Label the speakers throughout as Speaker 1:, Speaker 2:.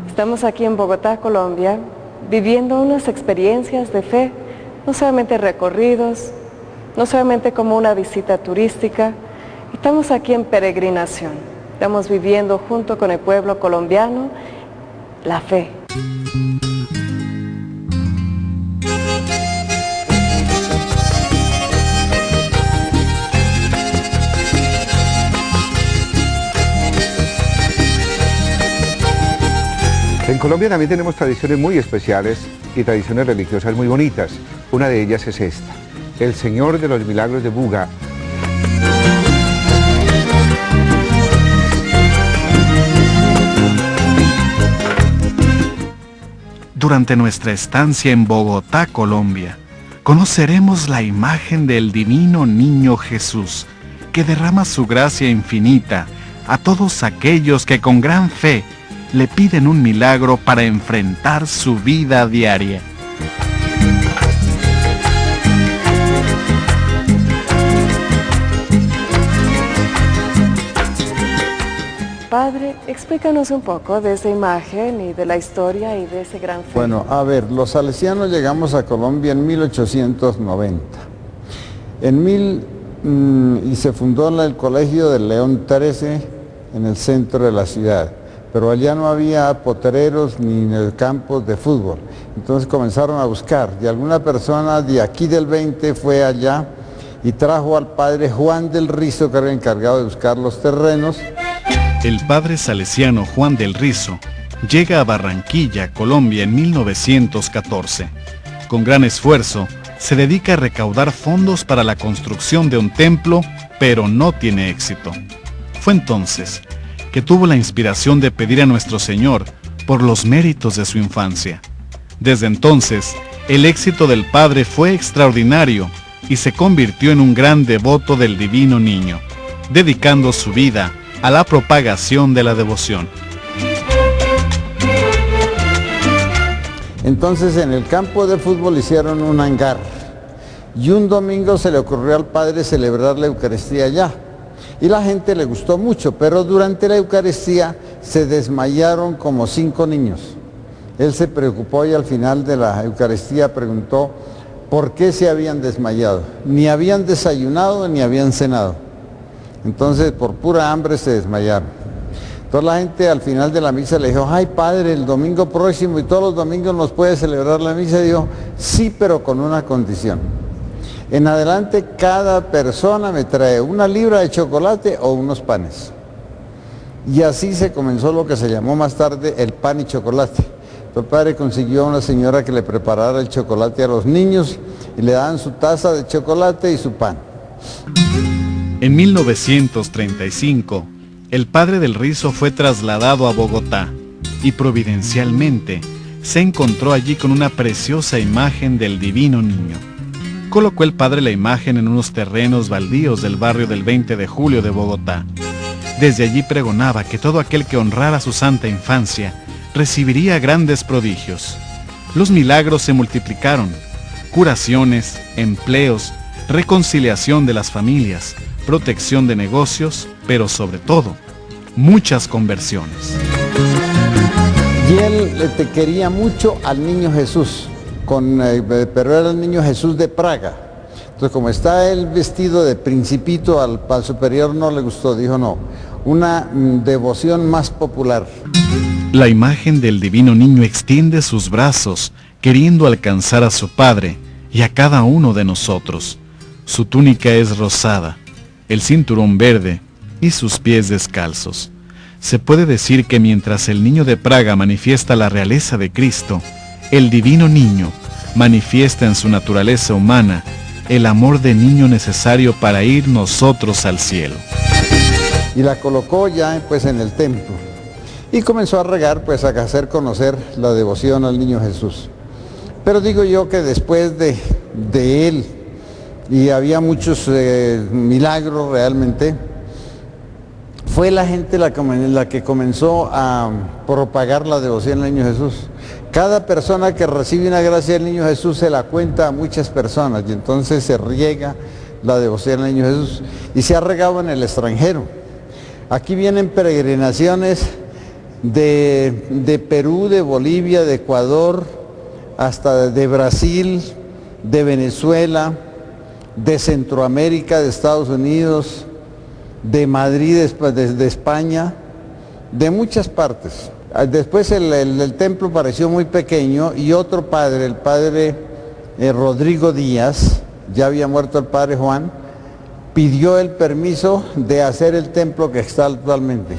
Speaker 1: Estamos aquí en Bogotá, Colombia, viviendo unas experiencias de fe, no solamente recorridos, no solamente como una visita turística, estamos aquí en peregrinación, estamos viviendo junto con el pueblo colombiano la fe.
Speaker 2: En Colombia también tenemos tradiciones muy especiales y tradiciones religiosas muy bonitas. Una de ellas es esta, el Señor de los Milagros de Buga.
Speaker 3: Durante nuestra estancia en Bogotá, Colombia, conoceremos la imagen del divino niño Jesús, que derrama su gracia infinita a todos aquellos que con gran fe le piden un milagro para enfrentar su vida diaria.
Speaker 1: Padre, explícanos un poco de esa imagen y de la historia y de ese gran fe.
Speaker 4: Bueno, a ver, los salesianos llegamos a Colombia en 1890. Y se fundó el Colegio del León XIII en el centro de la ciudad. Pero allá no había potreros ni campos de fútbol. Entonces comenzaron a buscar, y alguna persona de aquí del 20 fue allá y trajo al padre Juan del Rizo, que era el encargado de buscar los terrenos.
Speaker 3: El padre salesiano Juan del Rizo llega a Barranquilla, Colombia, en 1914. Con gran esfuerzo, se dedica a recaudar fondos para la construcción de un templo, pero no tiene éxito. Fue entonces que tuvo la inspiración de pedir a nuestro Señor por los méritos de su infancia. Desde entonces, el éxito del padre fue extraordinario y se convirtió en un gran devoto del divino niño, dedicando su vida a la propagación de la devoción.
Speaker 4: Entonces en el campo de fútbol hicieron un hangar y un domingo se le ocurrió al padre celebrar la Eucaristía allá. Y la gente le gustó mucho, pero durante la Eucaristía se desmayaron como 5 niños. Él se preocupó y al final de la Eucaristía preguntó por qué se habían desmayado. Ni habían desayunado ni habían cenado. Entonces por pura hambre se desmayaron. Entonces la gente al final de la misa le dijo, ay padre, el domingo próximo y todos los domingos nos puede celebrar la misa. Y dijo, sí, pero con una condición. En adelante cada persona me trae 1 libra de chocolate o unos panes. Y así se comenzó lo que se llamó más tarde el pan y chocolate. El padre consiguió a una señora que le preparara el chocolate a los niños y le daban su taza de chocolate y su pan.
Speaker 3: En 1935, el padre del Rizo fue trasladado a Bogotá y providencialmente se encontró allí con una preciosa imagen del divino niño. Colocó el padre la imagen en unos terrenos baldíos del barrio del 20 de julio de Bogotá. Desde allí pregonaba que todo aquel que honrara su santa infancia recibiría grandes prodigios. Los milagros se multiplicaron, curaciones, empleos, reconciliación de las familias, protección de negocios, pero sobre todo, muchas conversiones.
Speaker 4: Y él quería mucho al niño Jesús. Pero era el niño Jesús de Praga. Entonces como está él vestido de principito, al superior no le gustó, dijo no, una devoción más popular.
Speaker 3: La imagen del divino niño extiende sus brazos, queriendo alcanzar a su padre y a cada uno de nosotros. Su túnica es rosada, el cinturón verde y sus pies descalzos. Se puede decir que mientras el niño de Praga manifiesta la realeza de Cristo, el divino niño manifiesta en su naturaleza humana el amor de niño necesario para ir nosotros al cielo.
Speaker 4: Y la colocó ya pues en el templo y comenzó a regar, pues a hacer conocer la devoción al niño Jesús. Pero digo yo que después de él, y había muchos milagros realmente, fue la gente la que comenzó a propagar la devoción al niño Jesús. Cada persona que recibe una gracia del niño Jesús se la cuenta a muchas personas y entonces se riega la devoción al niño Jesús y se ha regado en el extranjero. Aquí vienen peregrinaciones de Perú, de Bolivia, de Ecuador, hasta de Brasil, de Venezuela, de Centroamérica, de Estados Unidos, de Madrid, de España, de muchas partes. Después el templo pareció muy pequeño y otro padre, el padre Rodrigo Díaz, ya había muerto el padre Juan, pidió el permiso de hacer el templo que está actualmente.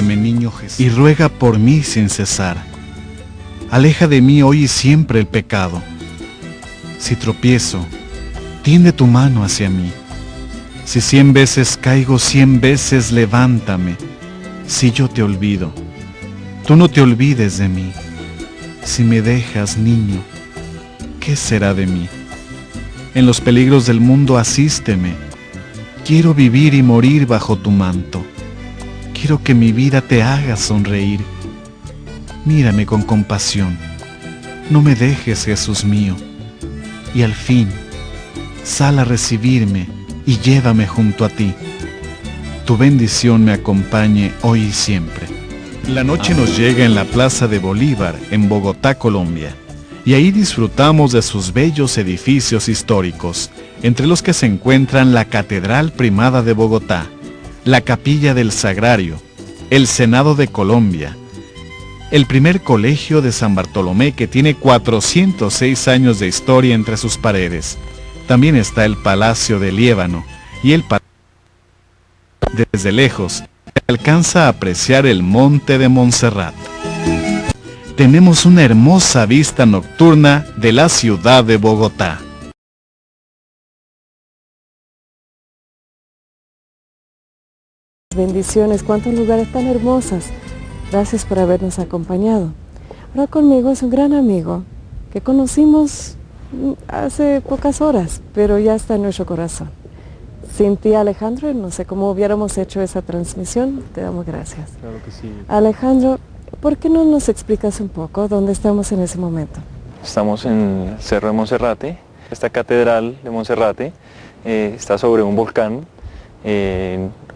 Speaker 3: Niño Jesús, y ruega por mí sin cesar. Aleja de mí hoy y siempre el pecado. Si tropiezo, tiende tu mano hacia mí. Si 100 veces caigo, 100 veces levántame. Si yo te olvido, tú no te olvides de mí. Si me dejas, niño, ¿qué será de mí? En los peligros del mundo asísteme. Quiero vivir y morir bajo tu manto. Quiero que mi vida te haga sonreír. Mírame con compasión. No me dejes, Jesús mío. Y al fin, sal a recibirme y llévame junto a ti. Tu bendición me acompañe hoy y siempre. La noche nos llega en la Plaza de Bolívar, en Bogotá, Colombia. Y ahí disfrutamos de sus bellos edificios históricos, entre los que se encuentran la Catedral Primada de Bogotá, la Capilla del Sagrario, el Senado de Colombia, el primer colegio de San Bartolomé que tiene 406 años de historia entre sus paredes. También está el Palacio de Liébano y el Palacio. Desde lejos se alcanza a apreciar el Monte de Montserrat. Tenemos una hermosa vista nocturna de la ciudad de Bogotá.
Speaker 1: Bendiciones, cuántos lugares tan hermosos. Gracias por habernos acompañado. Ahora conmigo es un gran amigo que conocimos hace pocas horas, pero ya está en nuestro corazón. Sin ti, Alejandro, no sé cómo hubiéramos hecho esa transmisión. Te damos gracias.
Speaker 5: Claro que sí.
Speaker 1: Alejandro, ¿por qué no nos explicas un poco dónde estamos en ese momento?
Speaker 5: Estamos en el Cerro de Monserrate. Esta catedral de Monserrate está sobre un volcán.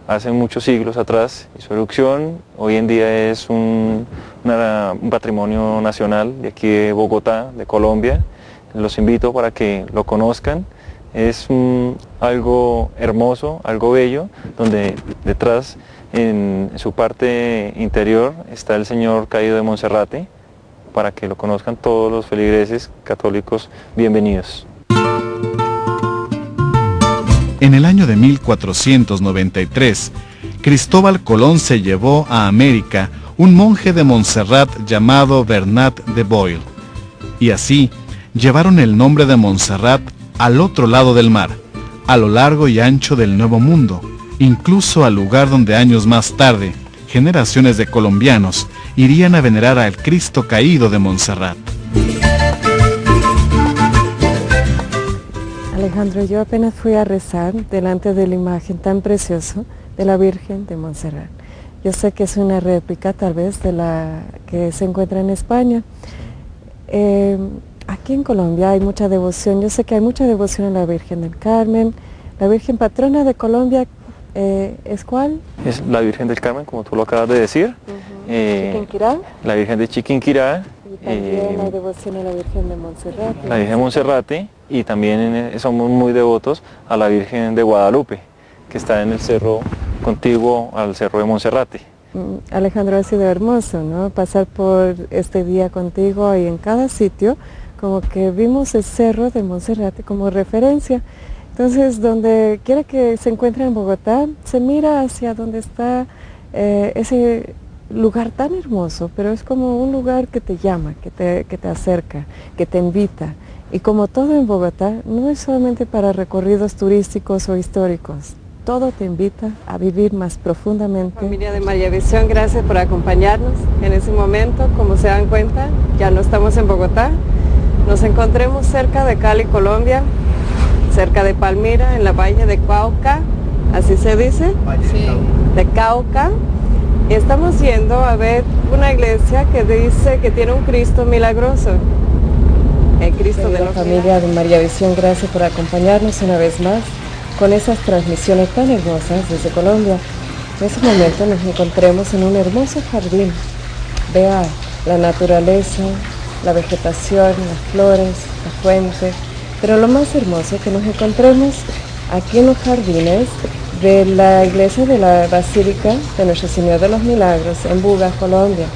Speaker 5: Hace muchos siglos atrás hizo erupción. Hoy en día es un patrimonio nacional de aquí de Bogotá, de Colombia. Los invito para que lo conozcan. Es algo hermoso, algo bello, donde detrás, en su parte interior, está el Señor Caído de Monserrate, para que lo conozcan todos los feligreses católicos. Bienvenidos.
Speaker 3: En el año de 1493, Cristóbal Colón se llevó a América un monje de Montserrat llamado Bernat de Boyle, y así llevaron el nombre de Montserrat al otro lado del mar, a lo largo y ancho del Nuevo Mundo, incluso al lugar donde años más tarde, generaciones de colombianos irían a venerar al Cristo Caído de Montserrat.
Speaker 1: Alejandro, yo apenas fui a rezar delante de la imagen tan preciosa de la Virgen de Montserrat. Yo sé que es una réplica tal vez de la que se encuentra en España. Aquí en Colombia hay mucha devoción. Yo sé que hay mucha devoción a la Virgen del Carmen. La Virgen patrona de Colombia, ¿es cuál?
Speaker 5: Es la Virgen del Carmen, como tú lo acabas de decir.
Speaker 1: Chiquinquirá.
Speaker 5: La Virgen de Chiquinquirá.
Speaker 1: Y también hay devoción a la Virgen de Montserrat.
Speaker 5: La Virgen de Monserrate, y también somos muy devotos a la Virgen de Guadalupe, que está en el cerro contiguo al Cerro de Monserrate.
Speaker 1: Alejandro, ha sido hermoso, ¿no? Pasar por este día contigo y en cada sitio, como que vimos el Cerro de Monserrate como referencia. Entonces, donde quiera que se encuentre en Bogotá, se mira hacia donde está ese lugar tan hermoso, pero es como un lugar que te llama, que te acerca, que te invita. Y como todo en Bogotá, no es solamente para recorridos turísticos o históricos, todo te invita a vivir más profundamente. Familia de María Visión, gracias por acompañarnos en ese momento. Como se dan cuenta, ya no estamos en Bogotá, nos encontremos cerca de Cali, Colombia, cerca de Palmira, en la Valle de Cauca, así se dice, sí. De Cauca. Estamos yendo a ver una iglesia que dice que tiene un Cristo milagroso. El Cristo de la familia de María Visión, gracias por acompañarnos una vez más con esas transmisiones tan hermosas desde Colombia. En ese momento nos encontremos en un hermoso jardín. Vea la naturaleza, la vegetación, las flores, la fuente, pero lo más hermoso es que nos encontremos aquí en los jardines de la iglesia de la Basílica de Nuestra Señora de los Milagros en Buga, Colombia.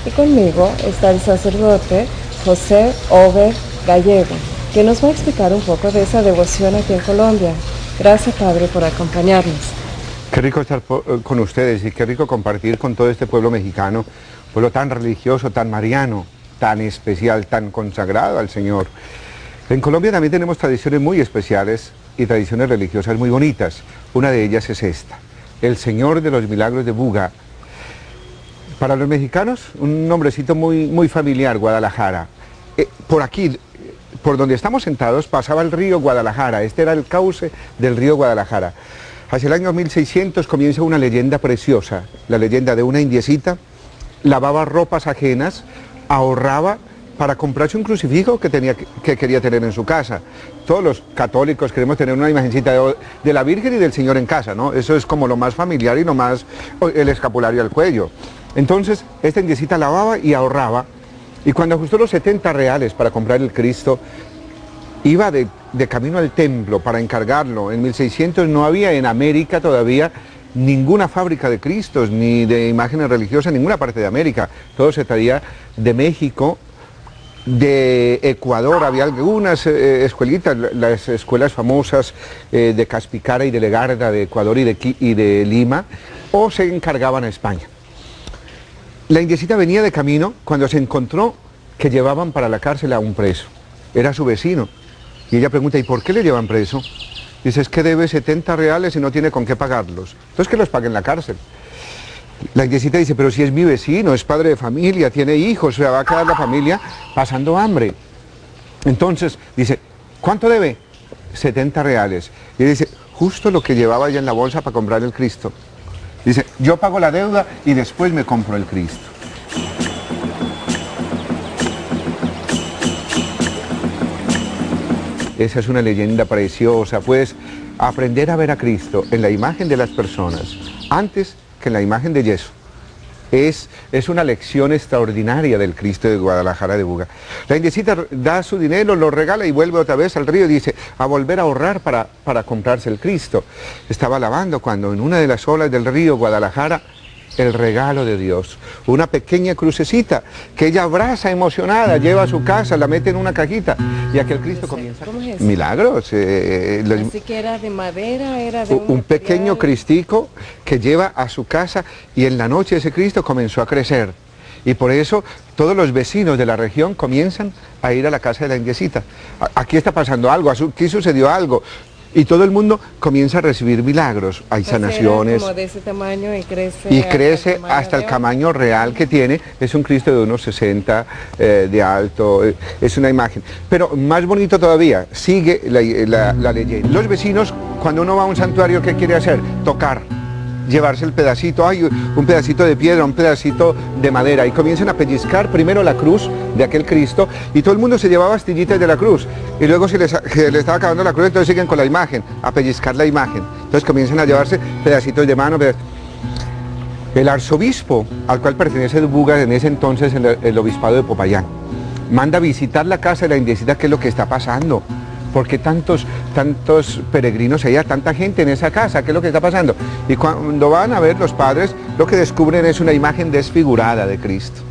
Speaker 1: Y conmigo está el sacerdote José Over Gallego, que nos va a explicar un poco de esa devoción aquí en Colombia. Gracias, Padre, por acompañarnos.
Speaker 2: Qué rico estar con ustedes y qué rico compartir con todo este pueblo mexicano, pueblo tan religioso, tan mariano, tan especial, tan consagrado al Señor. En Colombia también tenemos tradiciones muy especiales y tradiciones religiosas muy bonitas. Una de ellas es esta, el Señor de los Milagros de Buga. Para los mexicanos, un nombrecito muy familiar, Guadalajara. Por aquí, por donde estamos sentados, pasaba el río Guadalajara. Este era el cauce del río Guadalajara. Hacia el año 1600 comienza una leyenda preciosa, la leyenda de una indiecita, lavaba ropas ajenas, ahorraba para comprarse un crucifijo que quería tener en su casa. Todos los católicos queremos tener una imagencita de la Virgen y del Señor en casa, ¿no? Eso es como lo más familiar y lo más, el escapulario al cuello. Entonces, esta indiecita lavaba y ahorraba, y cuando ajustó los 70 reales para comprar el Cristo, iba de camino al templo para encargarlo. En 1600 no había en América todavía ninguna fábrica de Cristos, ni de imágenes religiosas en ninguna parte de América. Todo se traía de México, de Ecuador. Había algunas escuelitas, las escuelas famosas de Caspicara y de Legarda, de Ecuador y de Lima, o se encargaban a España. La indiecita venía de camino cuando se encontró que llevaban para la cárcel a un preso. Era su vecino. Y ella pregunta, ¿y por qué le llevan preso? Dice, es que debe 70 reales y no tiene con qué pagarlos. Entonces que los pague en la cárcel. La indiecita dice, pero si es mi vecino, es padre de familia, tiene hijos, se va a quedar la familia pasando hambre. Entonces dice, ¿cuánto debe? 70 reales. Y dice, justo lo que llevaba ella en la bolsa para comprar el Cristo. Dice, yo pago la deuda y después me compro el Cristo. Esa es una leyenda preciosa, puedes aprender a ver a Cristo en la imagen de las personas, antes que en la imagen de yeso. Es una lección extraordinaria del Cristo de Guadalajara de Buga. La indiecita da su dinero, lo regala y vuelve otra vez al río y dice, a volver a ahorrar para comprarse el Cristo. Estaba lavando cuando en una de las olas del río Guadalajara, el regalo de Dios, una pequeña crucecita que ella abraza emocionada, lleva a su casa, la mete en una cajita y aquel Cristo comienza.
Speaker 1: ¿Cómo es eso?
Speaker 2: Milagros.
Speaker 1: Así que era de madera, era de
Speaker 2: un pequeño cristico que lleva a su casa y en la noche ese Cristo comenzó a crecer. Y por eso todos los vecinos de la región comienzan a ir a la casa de la indiecita. Aquí está pasando algo, aquí sucedió algo. Y todo el mundo comienza a recibir milagros, hay sanaciones.
Speaker 1: Como de ese tamaño y crece.
Speaker 2: Y crece hasta el tamaño real que tiene, es un Cristo de unos 60 de alto, es una imagen. Pero más bonito todavía, sigue la leyenda. Los vecinos, cuando uno va a un santuario, ¿qué quiere hacer? Tocar, llevarse el pedacito, hay un pedacito de piedra, un pedacito de madera, y comienzan a pellizcar primero la cruz de aquel Cristo, y todo el mundo se llevaba astillitas de la cruz, y luego se les estaba acabando la cruz, entonces siguen con la imagen, a pellizcar la imagen, entonces comienzan a llevarse pedacitos de mano. El arzobispo, al cual pertenece Buga en ese entonces, el obispado de Popayán, manda a visitar la casa de la indiecita, qué es lo que está pasando. ¿Por qué tantos peregrinos allá, tanta gente en esa casa? ¿Qué es lo que está pasando? Y cuando van a ver los padres, lo que descubren es una imagen desfigurada de Cristo.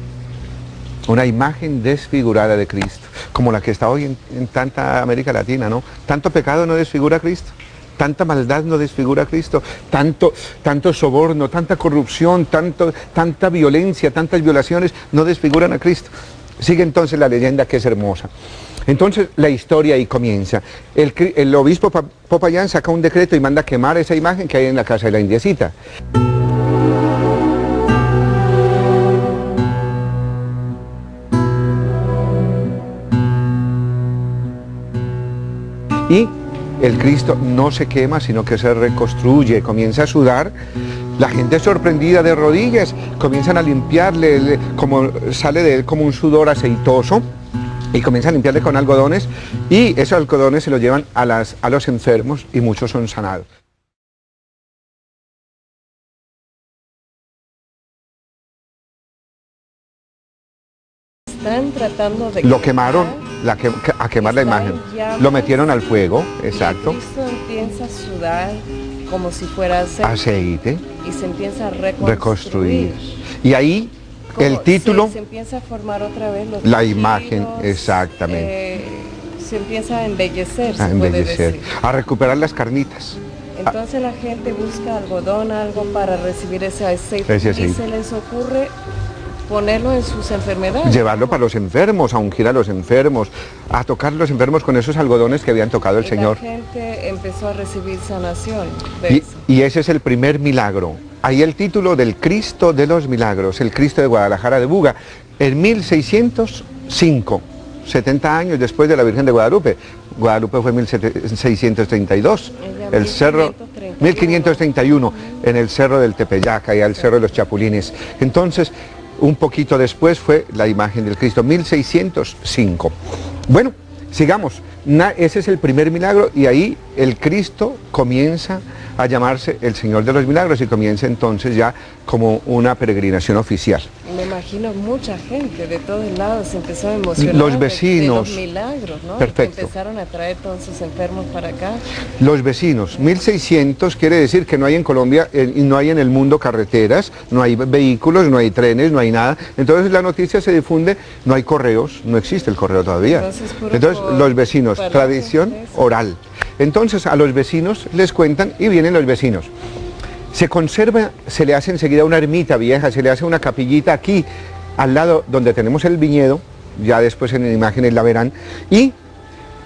Speaker 2: Una imagen desfigurada de Cristo, como la que está hoy en tanta América Latina, ¿no? Tanto pecado no desfigura a Cristo, tanta maldad no desfigura a Cristo, tanto soborno, tanta corrupción, tanta violencia, tantas violaciones no desfiguran a Cristo. Sigue entonces la leyenda, que es hermosa. Entonces la historia ahí comienza. El obispo Popayán saca un decreto y manda quemar esa imagen que hay en la casa de la indiecita. Y el Cristo no se quema, sino que se reconstruye, comienza a sudar. La gente sorprendida de rodillas, comienzan a limpiarle, como sale de él como un sudor aceitoso, y comienzan a limpiarle con algodones, y esos algodones se los llevan a los enfermos y muchos son sanados.
Speaker 1: Están tratando de...
Speaker 2: Lo quemaron, a quemar la imagen, lo metieron al fuego, exacto.
Speaker 1: Y Cristo empieza a sudar como si fuera
Speaker 2: aceite
Speaker 1: y se empieza a
Speaker 2: reconstruir. Y ahí el título...
Speaker 1: Se empieza a formar otra vez los
Speaker 2: la imagen, exactamente.
Speaker 1: Se empieza a embellecer,
Speaker 2: a embellecer, a recuperar las carnitas.
Speaker 1: Entonces la gente busca algodón, algo para recibir ese aceite. Y se les ocurre ponerlo en sus enfermedades.
Speaker 2: Llevarlo para los enfermos, a ungir a los enfermos, a tocar a los enfermos con esos algodones que habían tocado el Señor.
Speaker 1: La gente empezó a recibir sanación de eso.
Speaker 2: Y ese es el primer milagro. Ahí el título del Cristo de los Milagros, el Cristo de Guadalajara de Buga, en 1605, 70 años después de la Virgen de Guadalupe. Guadalupe fue en 1632, el cerro 1531, en el cerro del Tepeyac, ahí al cerro de los Chapulines. Entonces, un poquito después fue la imagen del Cristo, 1605. Bueno, sigamos. Ese es el primer milagro y ahí el Cristo comienza a llamarse el Señor de los Milagros y comienza entonces ya como una peregrinación oficial.
Speaker 1: Me imagino mucha gente de todos lados se empezó a emocionar.
Speaker 2: Los vecinos.
Speaker 1: De los milagros, ¿no?
Speaker 2: Perfecto.
Speaker 1: Empezaron a traer todos sus enfermos para acá.
Speaker 2: Los vecinos. 1600 quiere decir que no hay en Colombia y no hay en el mundo carreteras, no hay vehículos, no hay trenes, no hay nada. Entonces la noticia se difunde, no hay correos, no existe el correo todavía. Entonces los vecinos, tradición oral. Entonces a los vecinos les cuentan y vienen los vecinos. Se conserva, se le hace enseguida una ermita vieja, se le hace una capillita aquí, al lado donde tenemos el viñedo, ya después en imágenes la verán, y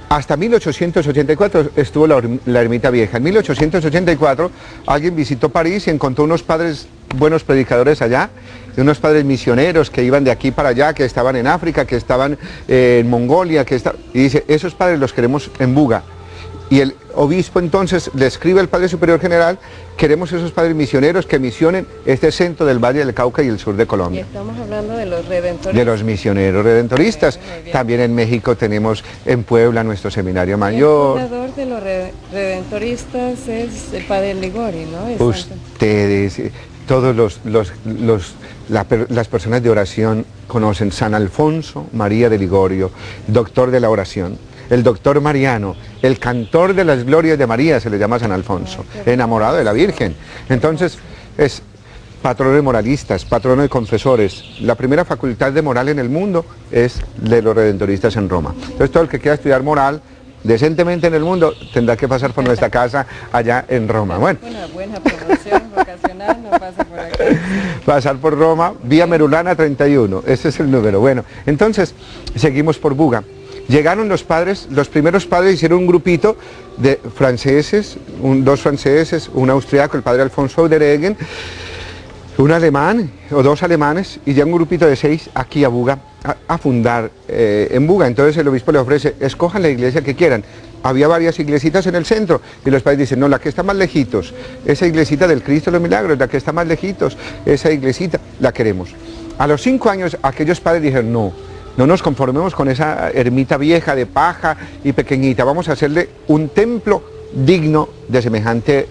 Speaker 2: hasta 1884 estuvo la ermita vieja. En 1884 alguien visitó París y encontró unos padres, buenos predicadores allá, unos padres misioneros que iban de aquí para allá, que estaban en África, que estaban en Mongolia, y dice, esos padres los queremos en Buga. Y el obispo entonces le escribe al Padre Superior General, queremos esos padres misioneros que misionen este centro del Valle del Cauca y el sur de Colombia.
Speaker 1: Y estamos hablando de los redentoristas.
Speaker 2: De los misioneros redentoristas. También en México tenemos en Puebla nuestro seminario mayor.
Speaker 1: El fundador de los redentoristas es el Padre Ligori, ¿no?
Speaker 2: Ustedes, todos las personas de oración conocen San Alfonso María de Ligorio, doctor de la oración. El doctor Mariano, el cantor de las glorias de María, se le llama San Alfonso, enamorado de la Virgen. Entonces, es patrono de moralistas, patrono de confesores. La primera facultad de moral en el mundo es de los redentoristas en Roma. Entonces, todo el que quiera estudiar moral decentemente en el mundo tendrá que pasar por nuestra casa allá en Roma. Bueno.
Speaker 1: Una buena promoción vocacional, no pasa por acá.
Speaker 2: Pasar por Roma, vía Merulana 31, ese es el número. Bueno, entonces, seguimos por Buga. Llegaron los padres, los primeros padres hicieron un grupito de franceses, dos franceses, un austriaco, el padre Alfonso de Regen, un alemán o dos alemanes y ya un grupito de 6 aquí a Buga, a fundar en Buga. Entonces el obispo le ofrece, escojan la iglesia que quieran. Había varias iglesitas en el centro y los padres dicen, no, la que está más lejitos, esa iglesita del Cristo de los Milagros, la que está más lejitos, esa iglesita, la queremos. A los 5 años aquellos padres dijeron, no nos conformemos con esa ermita vieja de paja y pequeñita, vamos a hacerle un templo digno de semejante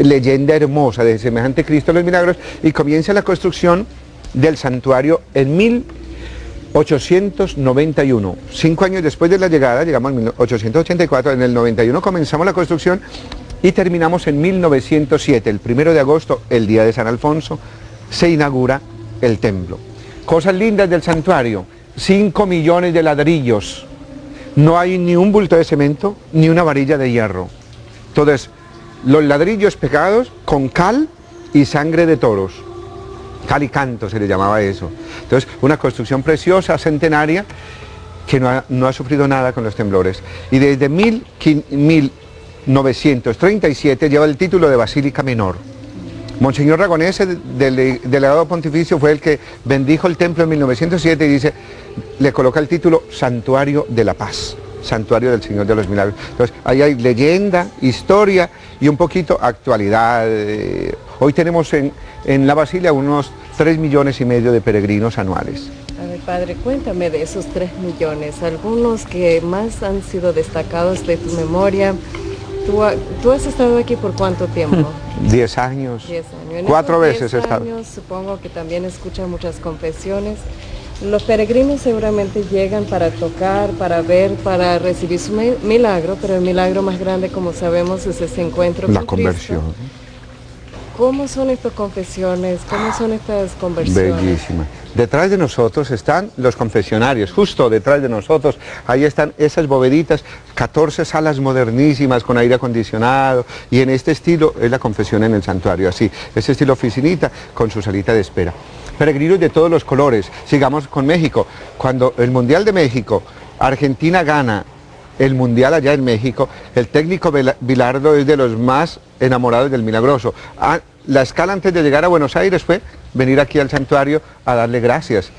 Speaker 2: leyenda hermosa, de semejante Cristo de los Milagros, y comienza la construcción del santuario en 1891, 5 años después de la llegada, llegamos en 1884, en el 91 comenzamos la construcción y terminamos en 1907, el 1 de agosto, el día de San Alfonso, se inaugura el templo. Cosas lindas del santuario, 5 millones de ladrillos, no hay ni un bulto de cemento, ni una varilla de hierro. Entonces, los ladrillos pegados con cal y sangre de toros, cal y canto se le llamaba eso. Entonces, una construcción preciosa, centenaria, que no ha sufrido nada con los temblores. Y desde 1937 lleva el título de Basílica Menor. Monseñor Ragonés, delegado pontificio, fue el que bendijo el templo en 1907 y dice, le coloca el título Santuario de la Paz. Santuario del Señor de los Milagros. Entonces, ahí hay leyenda, historia y un poquito actualidad. Hoy tenemos en la Basilia unos 3,5 millones de peregrinos anuales.
Speaker 1: A ver, padre, cuéntame de esos 3 millones, algunos que más han sido destacados de tu memoria. ¿Tú has estado aquí por cuánto tiempo?
Speaker 2: 10 años.
Speaker 1: 10 años.
Speaker 2: 4 veces he
Speaker 1: 10
Speaker 2: estado.
Speaker 1: años, supongo que también escuchan muchas confesiones. Los peregrinos seguramente llegan para tocar, para ver, para recibir su milagro, pero el milagro más grande, como sabemos, es ese encuentro
Speaker 2: La
Speaker 1: con
Speaker 2: conversión.
Speaker 1: Cristo. ¿Cómo son estas confesiones? ¿Cómo son estas conversiones?
Speaker 2: Bellísima. Detrás de nosotros están los confesionarios, justo detrás de nosotros, ahí están esas boveditas, 14 salas modernísimas con aire acondicionado, y en este estilo es la confesión en el santuario, así, ese estilo oficinita con su salita de espera. Peregrinos de todos los colores. Sigamos con México. Cuando el Mundial de México, Argentina gana el Mundial allá en México, el técnico Bilardo es de los más enamorados del Milagroso. La escala antes de llegar a Buenos Aires fue venir aquí al santuario a darle gracias.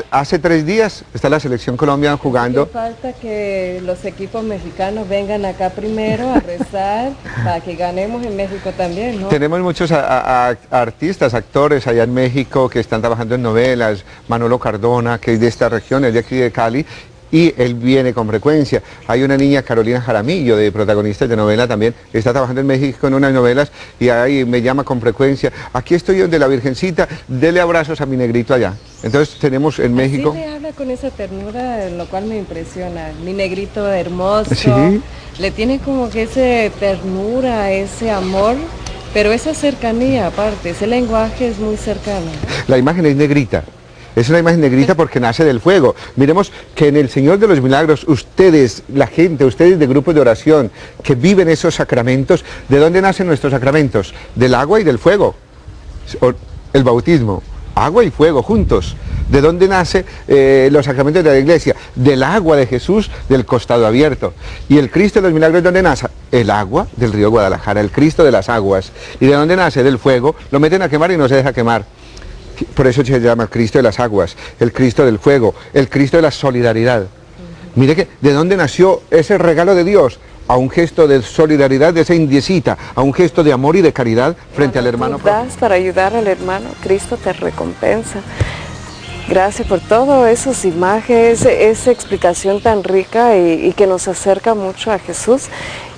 Speaker 2: Hace 3 días está la selección Colombia jugando.
Speaker 1: Falta que los equipos mexicanos vengan acá primero a rezar para que ganemos en México también, ¿no?
Speaker 2: Tenemos muchos artistas, actores allá en México que están trabajando en novelas. Manolo Cardona, que es de esta región, es de aquí de Cali, y él viene con frecuencia. Hay una niña, Carolina Jaramillo, de protagonistas de novela también, está trabajando en México en unas novelas y ahí me llama con frecuencia. Aquí estoy donde la Virgencita, dele abrazos a mi negrito allá. Entonces tenemos en México...
Speaker 1: Así le habla con esa ternura, lo cual me impresiona. Mi negrito hermoso,
Speaker 2: ¿Sí?
Speaker 1: Le tiene como que esa ternura, ese amor, pero esa cercanía aparte, ese lenguaje es muy cercano.
Speaker 2: La imagen es negrita. Es una imagen negrita porque nace del fuego. Miremos que en el Señor de los Milagros, ustedes, la gente, ustedes de grupos de oración que viven esos sacramentos, ¿de dónde nacen nuestros sacramentos? Del agua y del fuego. El bautismo, agua y fuego juntos. ¿De dónde nacen los sacramentos de la Iglesia? Del agua de Jesús, del costado abierto. ¿Y el Cristo de los Milagros dónde nace? El agua del río Guadalajara, el Cristo de las aguas. ¿Y de dónde nace? Del fuego. Lo meten a quemar y no se deja quemar. Por eso se llama Cristo de las aguas, el Cristo del fuego, el Cristo de la solidaridad. Mire que de dónde nació ese regalo de Dios, a un gesto de solidaridad de esa indiecita, a un gesto de amor y de caridad frente al hermano.
Speaker 1: Tú das para ayudar al hermano, Cristo te recompensa. Gracias por todo, esas imágenes, esa explicación tan rica y que nos acerca mucho a Jesús.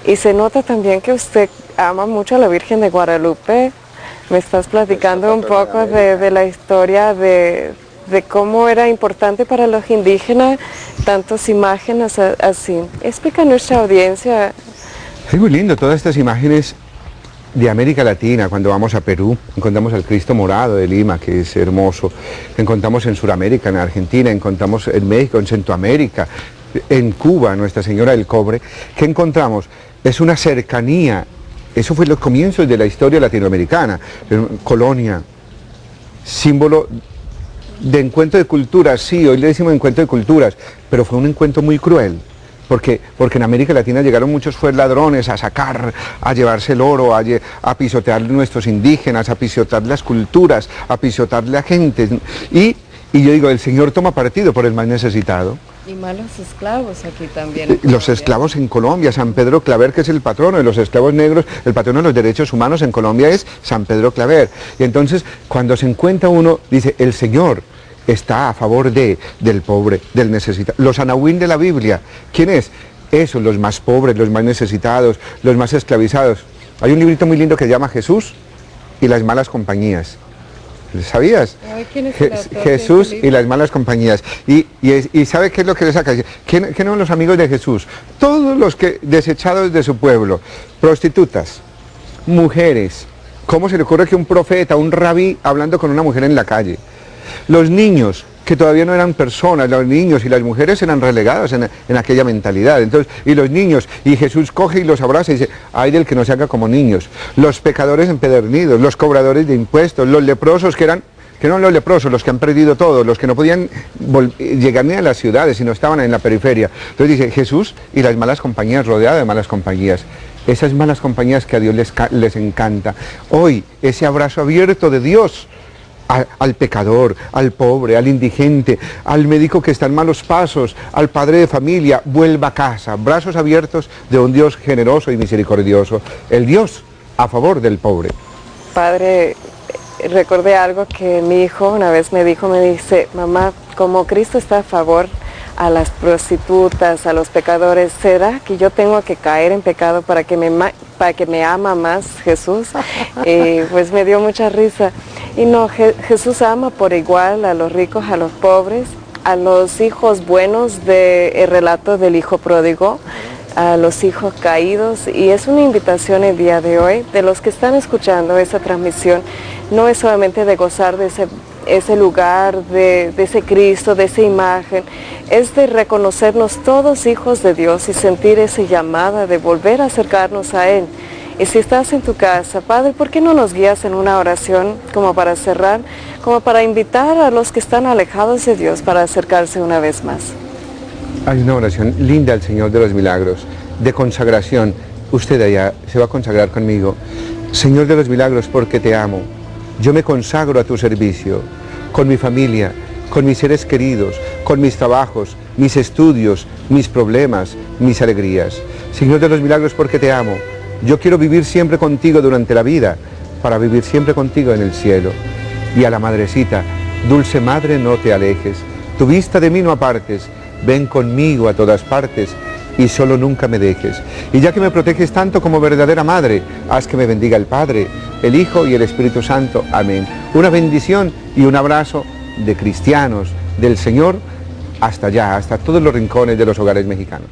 Speaker 1: Y se nota también que usted ama mucho a la Virgen de Guadalupe. Me estás platicando un poco de la historia de cómo era importante para los indígenas tantas imágenes así. Explica a nuestra audiencia.
Speaker 2: Es muy lindo todas estas imágenes de América Latina. Cuando vamos a Perú, encontramos al Cristo Morado de Lima, que es hermoso. Encontramos en Sudamérica, en Argentina, encontramos en México, en Centroamérica, en Cuba, Nuestra Señora del Cobre. ¿Qué encontramos? Es una cercanía. Eso fue los comienzos de la historia latinoamericana. Colonia, símbolo de encuentro de culturas, sí, hoy le decimos encuentro de culturas, pero fue un encuentro muy cruel, porque en América Latina llegaron muchos ladrones a sacar, a llevarse el oro, a pisotear nuestros indígenas, a pisotear las culturas, a pisotear la gente. Y yo digo, el Señor toma partido por el más necesitado.
Speaker 1: Y malos esclavos aquí también.
Speaker 2: Los esclavos en Colombia, San Pedro Claver, que es el patrono de los esclavos negros, el patrono de los derechos humanos en Colombia es San Pedro Claver. Y entonces, cuando se encuentra uno, dice, el Señor está a favor del pobre, del necesitado. Los anahuín de la Biblia, ¿quién es? Esos, los más pobres, los más necesitados, los más esclavizados. Hay un librito muy lindo que se llama Jesús y las malas compañías. ¿Sabías? Jesús y las malas compañías. Y ¿sabe qué es lo que le saca? ¿Quién son los amigos de Jesús? Todos los que desechados de su pueblo, prostitutas, mujeres. ¿Cómo se le ocurre que un profeta, un rabí, hablando con una mujer en la calle? Los niños, que todavía no eran personas, los niños y las mujeres eran relegados en aquella mentalidad. Entonces, y los niños, y Jesús coge y los abraza y dice, ay del que no se haga como niños. Los pecadores empedernidos, los cobradores de impuestos, los leprosos que no los leprosos, los que han perdido todo, los que no podían llegar ni a las ciudades, sino estaban en la periferia. Entonces dice, Jesús y las malas compañías, rodeado de malas compañías. Esas malas compañías que a Dios les encanta. Hoy, ese abrazo abierto de Dios al pecador, al pobre, al indigente, al médico que está en malos pasos, al padre de familia, vuelva a casa, brazos abiertos de un Dios generoso y misericordioso, el Dios a favor del pobre.
Speaker 1: Padre, recordé algo que mi hijo una vez me dice, mamá, como Cristo está a favor a las prostitutas, a los pecadores, ¿será que yo tengo que caer en pecado para que me ama más Jesús? Pues me dio mucha risa. Y no, Jesús ama por igual a los ricos, a los pobres, a los hijos buenos del relato del hijo pródigo, a los hijos caídos, y es una invitación el día de hoy de los que están escuchando esa transmisión. No es solamente de gozar de ese lugar, de ese Cristo, de esa imagen, es de reconocernos todos hijos de Dios y sentir esa llamada de volver a acercarnos a Él. Y si estás en tu casa, Padre, ¿por qué no nos guías en una oración como para cerrar, como para invitar a los que están alejados de Dios para acercarse una vez más?
Speaker 2: Hay una oración linda al Señor de los Milagros, de consagración. Usted allá se va a consagrar conmigo. Señor de los Milagros, porque te amo, yo me consagro a tu servicio, con mi familia, con mis seres queridos, con mis trabajos, mis estudios, mis problemas, mis alegrías. Señor de los Milagros, porque te amo, yo quiero vivir siempre contigo durante la vida, para vivir siempre contigo en el cielo. Y a la Madrecita, dulce Madre, no te alejes, tu vista de mí no apartes, ven conmigo a todas partes, y solo nunca me dejes. Y ya que me proteges tanto como verdadera Madre, haz que me bendiga el Padre, el Hijo y el Espíritu Santo. Amén. Una bendición y un abrazo de cristianos, del Señor, hasta allá, hasta todos los rincones de los hogares mexicanos.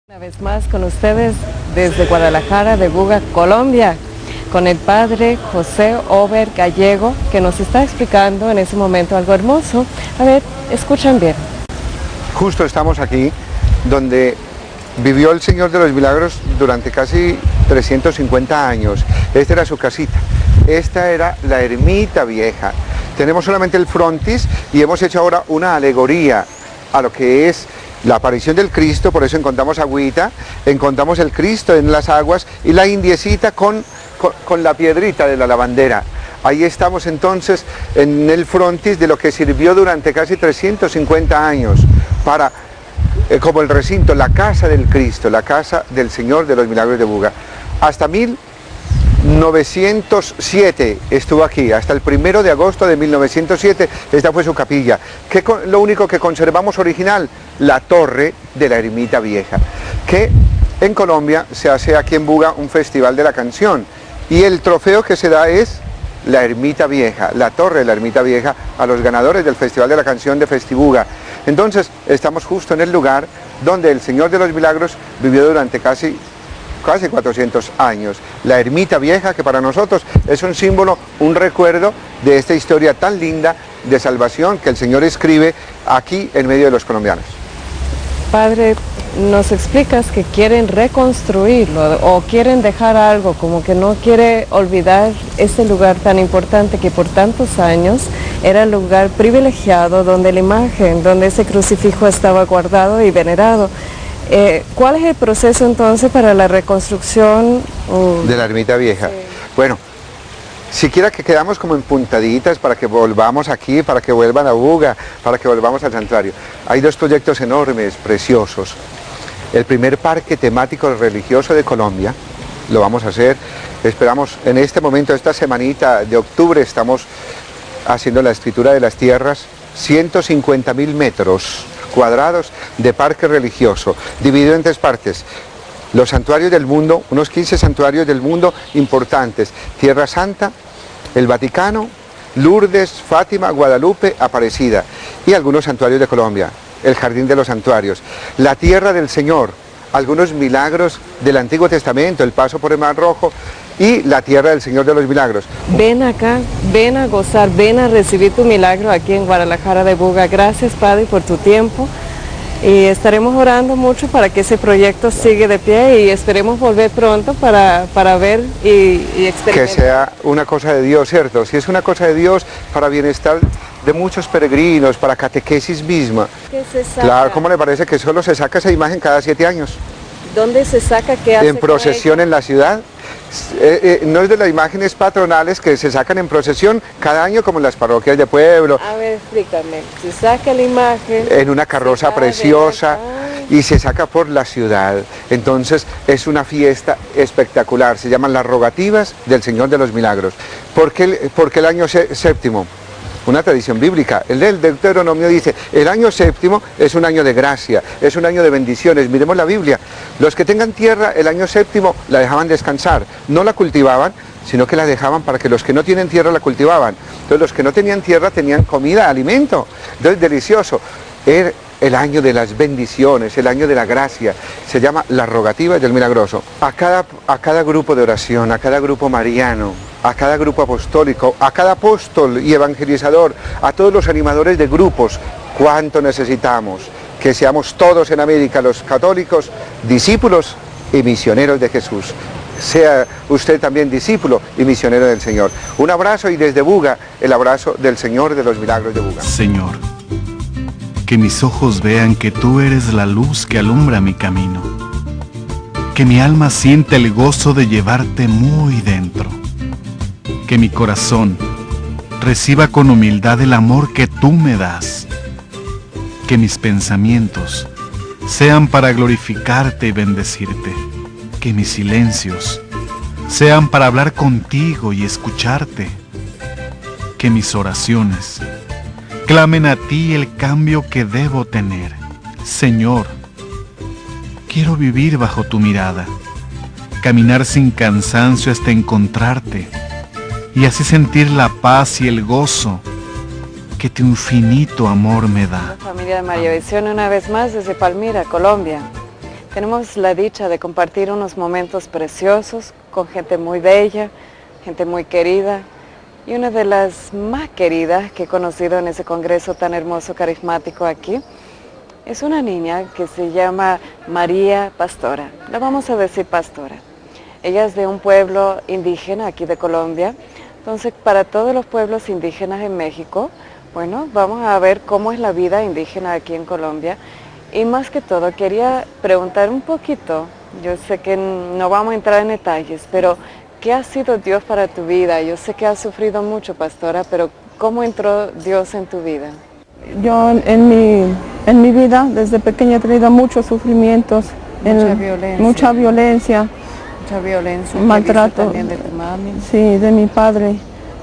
Speaker 1: Una vez más con ustedes desde Guadalajara, de Buga, Colombia, con el Padre José Ober Gallego, que nos está explicando en ese momento algo hermoso. A ver, escuchen bien.
Speaker 2: Justo estamos aquí, donde vivió el Señor de los Milagros durante casi 350 años. Esta era su casita. Esta era la ermita vieja. Tenemos solamente el frontis y hemos hecho ahora una alegoría a lo que es la aparición del Cristo. Por eso encontramos agüita, encontramos el Cristo en las aguas y la indiecita con la piedrita de la lavandera. Ahí estamos entonces en el frontis de lo que sirvió durante casi 350 años para, como el recinto, la casa del Cristo, la casa del Señor de los Milagros de Buga. Hasta 1907 estuvo aquí, hasta el 1 de agosto de 1907, esta fue su capilla. Lo único que conservamos original, la torre de la ermita vieja, que en Colombia se hace aquí en Buga un festival de la canción, y el trofeo que se da es la ermita vieja, la torre de la ermita vieja, a los ganadores del Festival de la Canción de Festibuga. Entonces estamos justo en el lugar donde el Señor de los Milagros vivió durante casi 400 años. La ermita vieja, que para nosotros es un símbolo, un recuerdo de esta historia tan linda de salvación que el Señor escribe aquí en medio de los colombianos.
Speaker 1: Padre, nos explicas que quieren reconstruirlo o quieren dejar algo, como que no quiere olvidar ese lugar tan importante que por tantos años era el lugar privilegiado donde la imagen, donde ese crucifijo estaba guardado y venerado. ¿Cuál es el proceso entonces para la reconstrucción
Speaker 2: de la ermita vieja? Sí. Bueno, siquiera que quedamos como empuntaditas para que volvamos aquí, para que vuelvan a Buga, para que volvamos al santuario. Hay dos proyectos enormes, preciosos. El primer parque temático religioso de Colombia, lo vamos a hacer, esperamos en este momento, esta semanita de octubre, estamos haciendo la escritura de las tierras, 150.000 metros cuadrados de parque religioso, dividido en 3 partes. Los santuarios del mundo, unos 15 santuarios del mundo importantes, Tierra Santa, el Vaticano, Lourdes, Fátima, Guadalupe, Aparecida, y algunos santuarios de Colombia, el Jardín de los Santuarios, la Tierra del Señor, algunos milagros del Antiguo Testamento, el paso por el Mar Rojo, y la Tierra del Señor de los Milagros.
Speaker 1: Ven acá, ven a gozar, ven a recibir tu milagro aquí en Guadalajara de Buga. Gracias, Padre, por tu tiempo. Y estaremos orando mucho para que ese proyecto siga de pie y esperemos volver pronto para ver y experimentar.
Speaker 2: Que sea una cosa de Dios, ¿cierto? Si es una cosa de Dios, para bienestar de muchos peregrinos, para catequesis misma.
Speaker 1: ¿Qué se saca?
Speaker 2: Claro, ¿cómo le parece que solo se saca esa imagen cada 7 años?
Speaker 1: ¿Dónde se saca? ¿Qué hace
Speaker 2: en procesión en la ciudad. No es de las imágenes patronales que se sacan en procesión cada año como en las parroquias de pueblo.
Speaker 1: A ver, explícame. Se saca la imagen.
Speaker 2: En una carroza preciosa y se saca por la ciudad. Entonces es una fiesta espectacular. Se llaman las rogativas del Señor de los Milagros. ¿Por qué el año séptimo? Una tradición bíblica. El del Deuteronomio dice, el año séptimo es un año de gracia, es un año de bendiciones. Miremos la Biblia. Los que tengan tierra, el año séptimo la dejaban descansar. No la cultivaban, sino que la dejaban para que los que no tienen tierra la cultivaban. Entonces los que no tenían tierra tenían comida, alimento. Entonces delicioso. Era el año de las bendiciones, el año de la gracia. Se llama la rogativa del Milagroso. A cada grupo de oración, a cada grupo mariano, a cada grupo apostólico, a cada apóstol y evangelizador, a todos los animadores de grupos, cuánto necesitamos que seamos todos en América, los católicos, discípulos y misioneros de Jesús. Sea usted también discípulo y misionero del Señor. Un abrazo y desde Buga, el abrazo del Señor de los Milagros de Buga.
Speaker 3: Señor, que mis ojos vean que tú eres la luz que alumbra mi camino. Que mi alma sienta el gozo de llevarte muy dentro. Que mi corazón reciba con humildad el amor que tú me das. Que mis pensamientos sean para glorificarte y bendecirte. Que mis silencios sean para hablar contigo y escucharte. Que mis oraciones clamen a ti el cambio que debo tener. Señor, quiero vivir bajo tu mirada, caminar sin cansancio hasta encontrarte y así sentir la paz y el gozo que tu infinito amor me da.
Speaker 1: Familia de María Visión, una vez más desde Palmira, Colombia. Tenemos la dicha de compartir unos momentos preciosos con gente muy bella, gente muy querida, y una de las más queridas que he conocido en ese congreso tan hermoso, carismático aquí, es una niña que se llama María Pastora. La vamos a decir Pastora. Ella es de un pueblo indígena aquí de Colombia. Entonces, para todos los pueblos indígenas en México, bueno, vamos a ver cómo es la vida indígena aquí en Colombia. Y más que todo, quería preguntar un poquito, yo sé que no vamos a entrar en detalles, pero ¿qué ha sido Dios para tu vida? Yo sé que has sufrido mucho, Pastora, pero ¿cómo entró Dios en tu vida?
Speaker 6: Yo en mi vida, desde pequeña he tenido muchos sufrimientos, mucha violencia, maltrato,
Speaker 1: También de tu mami.
Speaker 6: sí, de mi padre.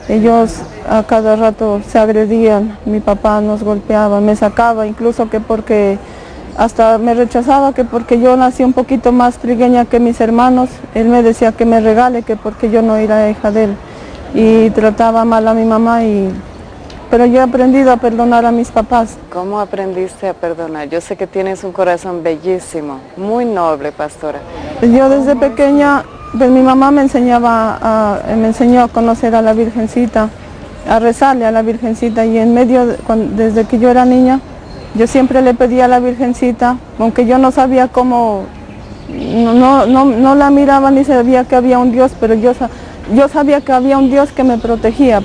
Speaker 6: Ellos a cada rato se agredían, mi papá nos golpeaba, me sacaba, incluso que porque hasta me rechazaba, que porque yo nací un poquito más trigueña que mis hermanos, él me decía que me regale, que porque yo no era hija de él, y trataba mal a mi mamá, pero yo he aprendido a perdonar a mis papás.
Speaker 1: ¿Cómo aprendiste a perdonar? Yo sé que tienes un corazón bellísimo, muy noble, Pastora.
Speaker 6: Yo desde pequeña, pues mi mamá me enseñó a conocer a la Virgencita, a rezarle a la Virgencita, y en medio, desde que yo era niña, yo siempre le pedía a la Virgencita, aunque yo no sabía cómo, no la miraba ni sabía que había un Dios, pero yo sabía que había un Dios que me protegía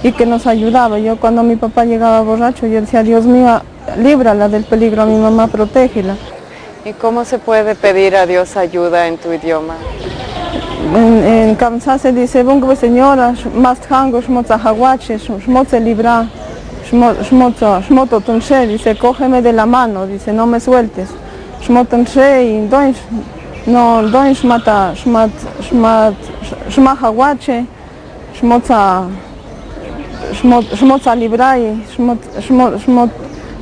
Speaker 6: y que nos ayudaba. Yo cuando mi papá llegaba borracho, yo decía, Dios mío, líbrala del peligro, a mi mamá, protégela.
Speaker 1: ¿Y cómo se puede pedir a Dios ayuda en tu idioma?
Speaker 6: En Kamsá se dice, bungo señora, masthango, shmoza hawache, shmoza libra, shmoto tonshe, dice, cógeme de la mano, dice, no me sueltes. Shmotonshe y no shmata, shma hawache, shmoza libra y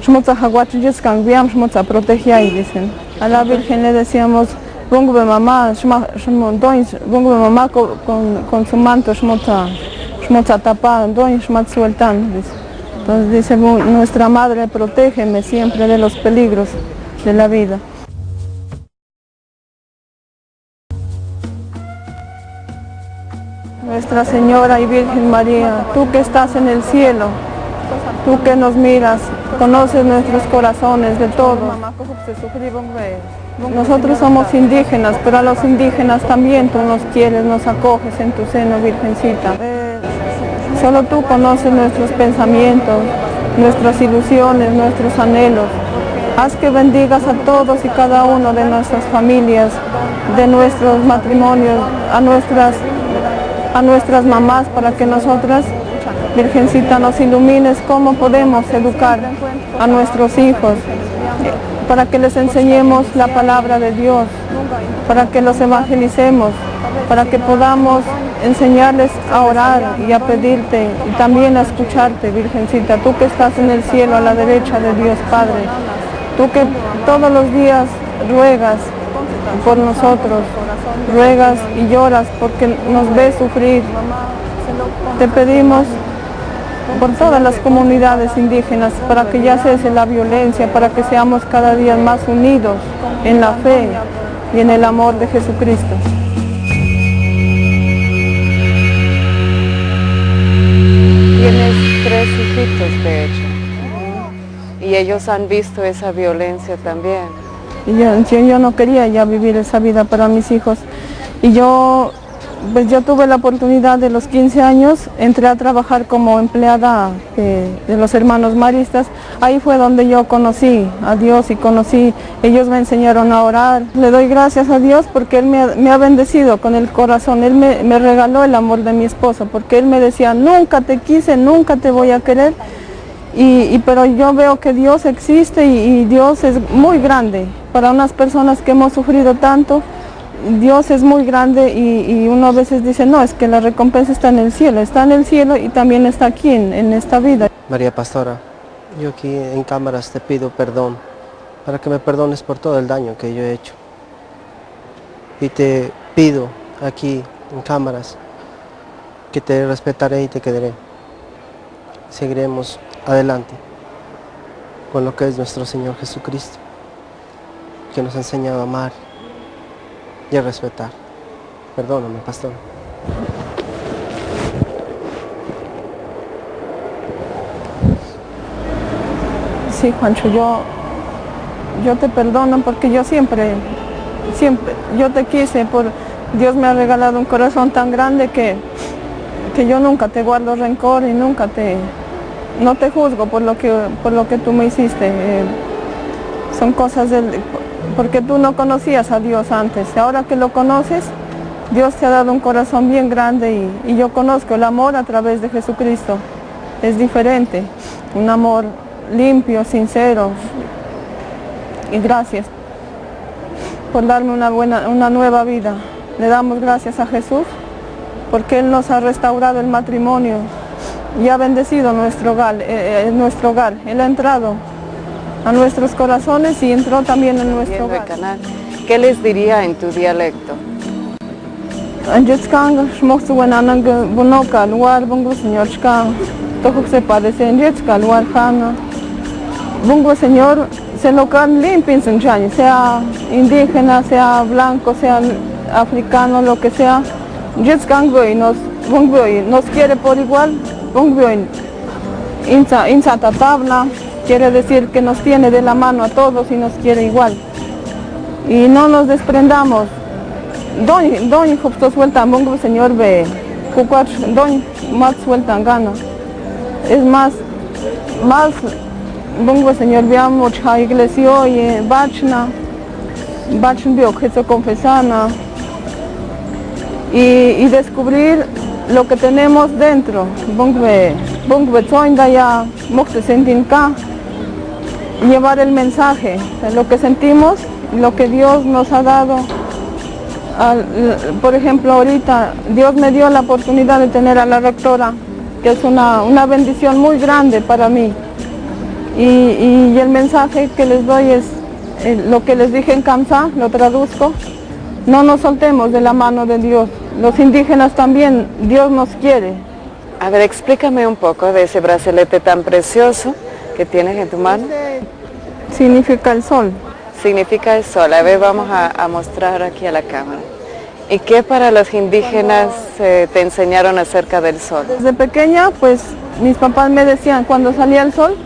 Speaker 6: shmoza hawache, yescanguiam, shmoza protegia y dicen. A la Virgen le decíamos, pongo de mamá, con su manto, shmota tapada, sueltando. Entonces dice, nuestra madre, protégeme siempre de los peligros de la vida. Nuestra Señora y Virgen María, tú que estás en el cielo, tú que nos miras, conoces nuestros corazones de todo. Nosotros somos indígenas, pero a los indígenas también tú nos quieres, nos acoges en tu seno, Virgencita. Solo tú conoces nuestros pensamientos, nuestras ilusiones, nuestros anhelos. Haz que bendigas a todos y cada uno de nuestras familias, de nuestros matrimonios, a nuestras mamás, para que nosotras, Virgencita, nos ilumines cómo podemos educar a nuestros hijos, para que les enseñemos la palabra de Dios, para que los evangelicemos, para que podamos enseñarles a orar y a pedirte y también a escucharte, Virgencita, tú que estás en el cielo a la derecha de Dios Padre, tú que todos los días ruegas por nosotros, ruegas y lloras porque nos ves sufrir. Te pedimos por todas las comunidades indígenas para que ya cese la violencia, para que seamos cada día más unidos en la fe y en el amor de Jesucristo.
Speaker 1: Tienes 3 hijitos, de hecho, y ellos han visto esa violencia también.
Speaker 6: Y yo no quería ya vivir esa vida para mis hijos. Y yo tuve la oportunidad de los 15 años, entré a trabajar como empleada de los hermanos maristas. Ahí fue donde yo conocí a Dios y ellos me enseñaron a orar. Le doy gracias a Dios porque Él me ha bendecido con el corazón. Él me regaló el amor de mi esposo, porque Él me decía, nunca te quise, nunca te voy a querer. Pero yo veo que Dios existe y Dios es muy grande. Para unas personas que hemos sufrido tanto, Dios es muy grande y uno a veces dice, no, es que la recompensa está en el cielo y también está aquí en esta vida.
Speaker 7: María Pastora, yo aquí en cámaras te pido perdón, para que me perdones por todo el daño que yo he hecho. Y te pido aquí en cámaras que te respetaré y te querré. Seguiremos adelante con lo que es nuestro Señor Jesucristo, que nos ha enseñado a amar y a respetar. Perdóname, pastor.
Speaker 6: Sí, Juancho, yo te perdono porque yo siempre, yo te quise, Dios me ha regalado un corazón tan grande que yo nunca te guardo rencor y no te juzgo por lo que tú me hiciste. Son cosas porque tú no conocías a Dios antes. Ahora que lo conoces, Dios te ha dado un corazón bien grande y yo conozco el amor a través de Jesucristo. Es diferente, un amor limpio, sincero. Y gracias por darme una nueva vida. Le damos gracias a Jesús porque Él nos ha restaurado el matrimonio y ha bendecido nuestro hogar. Él ha entrado a nuestros corazones y entró también en nuestro hogar.
Speaker 1: ¿Qué les diría en tu dialecto?
Speaker 6: Señor, se lo can limpien, sea indígena, sea blanco, sea africano, lo que sea. Nos quiere por igual. Tabla quiere decir que nos tiene de la mano a todos y nos quiere igual. Y no nos desprendamos. Señor, más sueltan gana. Es más, Señor, veamos a iglesia y bachna vio que se confesana y descubrir lo que tenemos dentro. Llevar el mensaje, lo que sentimos, lo que Dios nos ha dado. Por ejemplo, ahorita Dios me dio la oportunidad de tener a la rectora, que es una bendición muy grande para mí. Y el mensaje que les doy es lo que les dije en Kamsa, lo traduzco: no nos soltemos de la mano de Dios. Los indígenas también, Dios nos quiere.
Speaker 1: A ver, explícame un poco de ese brazalete tan precioso que tienes en tu mano.
Speaker 6: Significa el sol.
Speaker 1: Significa el sol. A ver, vamos a mostrar aquí a la cámara. ¿Y qué para los indígenas te enseñaron acerca del sol?
Speaker 6: Desde pequeña, pues mis papás me decían, cuando salía el sol,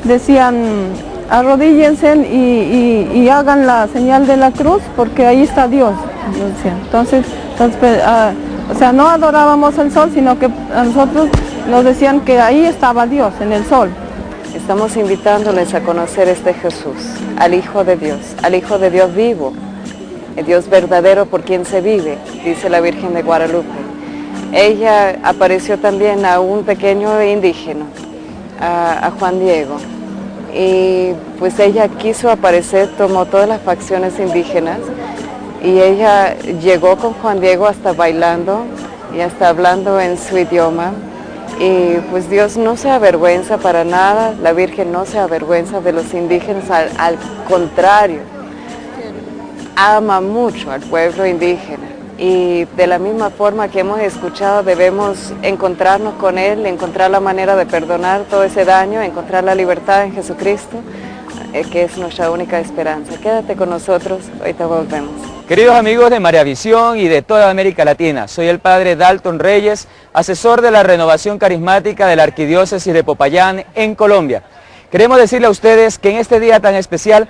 Speaker 6: decían, arrodíllense y hagan la señal de la cruz, porque ahí está Dios. Entonces, o sea, no adorábamos el sol, sino que a nosotros nos decían que ahí estaba Dios, en el sol.
Speaker 1: Estamos invitándoles a conocer este Jesús, al Hijo de Dios vivo, el Dios verdadero por quien se vive, dice la Virgen de Guadalupe. Ella apareció también a un pequeño indígena, a Juan Diego, y pues ella quiso aparecer, tomó todas las facciones indígenas, y ella llegó con Juan Diego hasta bailando y hasta hablando en su idioma. Y pues Dios no se avergüenza para nada, la Virgen no se avergüenza de los indígenas, al contrario, ama mucho al pueblo indígena. Y de la misma forma que hemos escuchado, debemos encontrarnos con Él, encontrar la manera de perdonar todo ese daño, encontrar la libertad en Jesucristo, que es nuestra única esperanza. Quédate con nosotros, ahorita volvemos.
Speaker 8: Queridos amigos de María Visión y de toda América Latina, soy el padre Dalton Reyes, asesor de la renovación carismática de la Arquidiócesis de Popayán en Colombia. Queremos decirle a ustedes que en este día tan especial,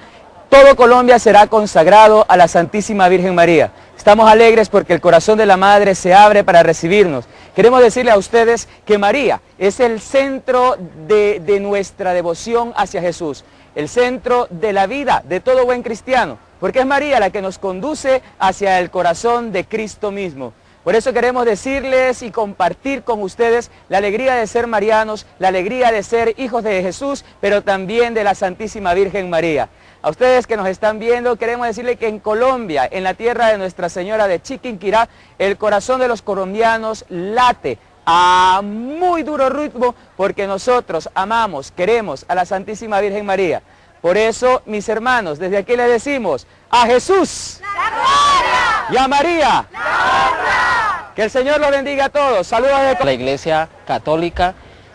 Speaker 8: todo Colombia será consagrado a la Santísima Virgen María. Estamos alegres porque el corazón de la Madre se abre para recibirnos. Queremos decirle a ustedes que María es el centro de nuestra devoción hacia Jesús, el centro de la vida de todo buen cristiano, porque es María la que nos conduce hacia el corazón de Cristo mismo. Por eso queremos decirles y compartir con ustedes la alegría de ser marianos, la alegría de ser hijos de Jesús, pero también de la Santísima Virgen María. A ustedes que nos están viendo, queremos decirles que en Colombia, en la tierra de Nuestra Señora de Chiquinquirá, el corazón de los colombianos late a muy duro ritmo, porque nosotros amamos, queremos a la Santísima Virgen María. Por eso, mis hermanos, desde aquí les decimos, a Jesús, ¡la gloria! Y a María, ¡la honra! Que el Señor los bendiga a todos. Saludos de
Speaker 9: la Iglesia Católica.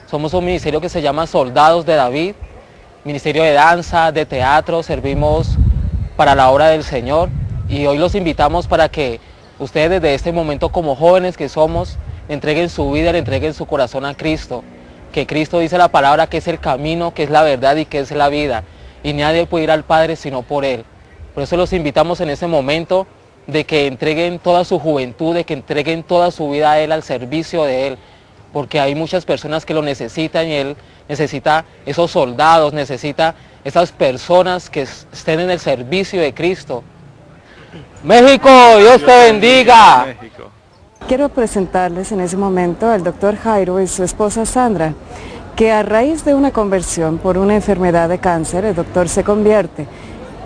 Speaker 9: Somos un ministerio que se llama Soldados de David, ministerio de danza, de teatro, servimos para la obra del Señor, y hoy los invitamos para que ustedes desde este momento, como jóvenes que somos, le entreguen su vida, le entreguen su corazón a Cristo, que Cristo dice la palabra que es el camino, que es la verdad y que es la vida, y nadie puede ir al Padre sino por Él. Por eso los invitamos en ese momento de que entreguen toda su juventud, de que entreguen toda su vida a Él, al servicio de Él, porque hay muchas personas que lo necesitan y Él necesita esos soldados, necesita esas personas que estén en el servicio de Cristo. México, Dios te bendiga.
Speaker 1: Quiero presentarles en ese momento al doctor Jairo y su esposa Sandra, que a raíz de una conversión por una enfermedad de cáncer, el doctor se convierte.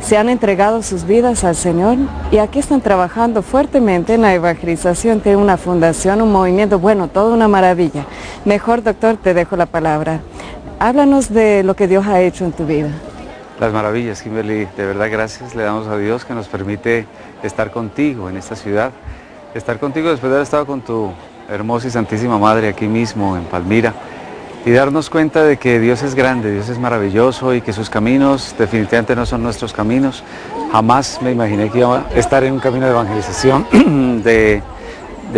Speaker 1: Se han entregado sus vidas al Señor y aquí están trabajando fuertemente en la evangelización. Tienen una fundación, un movimiento, bueno, toda una maravilla. Mejor, doctor, te dejo la palabra. Háblanos de lo que Dios ha hecho en tu vida.
Speaker 10: Las maravillas, Kimberly, de verdad gracias le damos a Dios que nos permite estar contigo en esta ciudad, estar contigo después de haber estado con tu hermosa y santísima Madre aquí mismo en Palmira, y darnos cuenta de que Dios es grande, Dios es maravilloso y que sus caminos definitivamente no son nuestros caminos. Jamás me imaginé que iba a estar en un camino de evangelización, de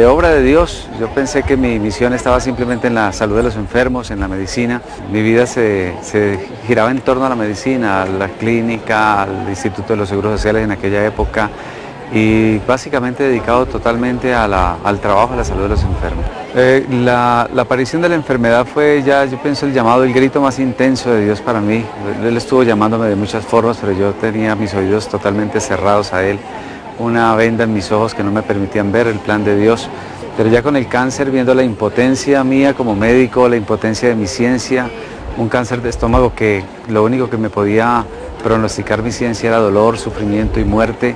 Speaker 10: obra de Dios. Yo pensé que mi misión estaba simplemente en la salud de los enfermos, en la medicina. Mi vida se giraba en torno a la medicina, a la clínica, al Instituto de los Seguros Sociales en aquella época, y básicamente dedicado totalmente al trabajo, a la salud de los enfermos. La aparición de la enfermedad fue ya, yo pienso, el llamado, el grito más intenso de Dios para mí. Él estuvo llamándome de muchas formas, pero yo tenía mis oídos totalmente cerrados a Él, una venda en mis ojos que no me permitían ver el plan de Dios. Pero ya con el cáncer, viendo la impotencia mía como médico, la impotencia de mi ciencia, un cáncer de estómago que lo único que me podía pronosticar mi ciencia era dolor, sufrimiento y muerte.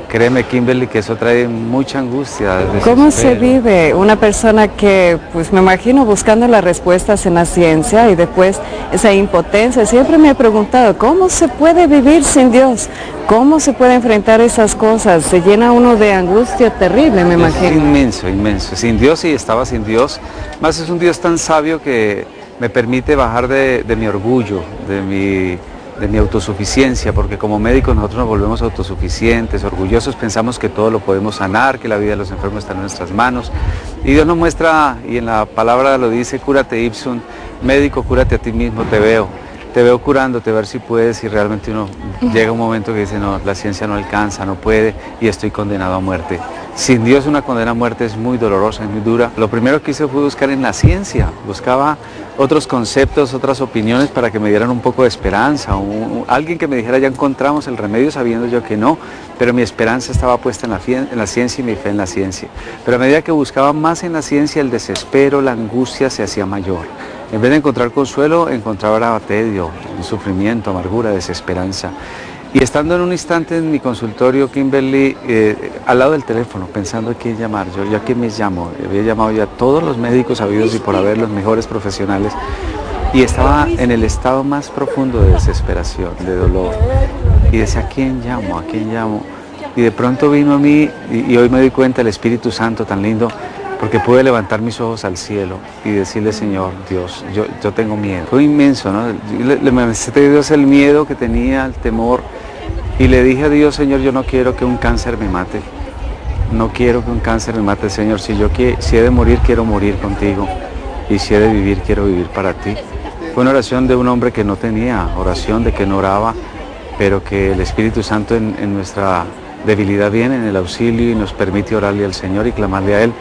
Speaker 10: Créeme, Kimberly, que eso trae mucha angustia.
Speaker 1: ¿Cómo se vive una persona que, pues me imagino, buscando las respuestas en la ciencia y después esa impotencia? Siempre me he preguntado, ¿cómo se puede vivir sin Dios? ¿Cómo se puede enfrentar esas cosas? Se llena uno de angustia terrible, me imagino.
Speaker 10: Es inmenso, inmenso. Sin Dios, sí, estaba sin Dios. Más es un Dios tan sabio que me permite bajar de mi orgullo, de mi autosuficiencia, porque como médicos nosotros nos volvemos autosuficientes, orgullosos, pensamos que todo lo podemos sanar, que la vida de los enfermos está en nuestras manos, y Dios nos muestra, y en la palabra lo dice, cúrate ipsum, médico, cúrate a ti mismo, te veo curándote, a ver si puedes, y realmente uno llega un momento que dice, no, la ciencia no alcanza, no puede, y estoy condenado a muerte. Sin Dios una condena a muerte es muy dolorosa, es muy dura. Lo primero que hice fue buscar en la ciencia, buscaba otros conceptos, otras opiniones para que me dieran un poco de esperanza, alguien que me dijera ya encontramos el remedio, sabiendo yo que no, pero mi esperanza estaba puesta en la ciencia y mi fe en la ciencia. Pero a medida que buscaba más en la ciencia, el desespero, la angustia se hacía mayor. En vez de encontrar consuelo, encontraba tedio, sufrimiento, amargura, desesperanza. Y estando en un instante en mi consultorio, Kimberly, al lado del teléfono, pensando a quién llamar, yo a quién me llamo, había llamado ya a todos los médicos habidos y por haber, los mejores profesionales, y estaba en el estado más profundo de desesperación, de dolor, y decía, ¿a quién llamo? ¿A quién llamo? Y de pronto vino a mí, y hoy me doy cuenta, el Espíritu Santo tan lindo, porque pude levantar mis ojos al cielo y decirle, Señor, Dios, yo tengo miedo. Fue inmenso, ¿no? Le manifesté a Dios el miedo que tenía, el temor, y le dije a Dios, Señor, yo no quiero que un cáncer me mate. No quiero que un cáncer me mate, Señor. Si he de morir, quiero morir contigo. Y si he de vivir, quiero vivir para ti. Fue una oración de un hombre que no tenía oración, de que no oraba, pero que el Espíritu Santo en nuestra debilidad viene en el auxilio y nos permite orarle al Señor y clamarle a Él.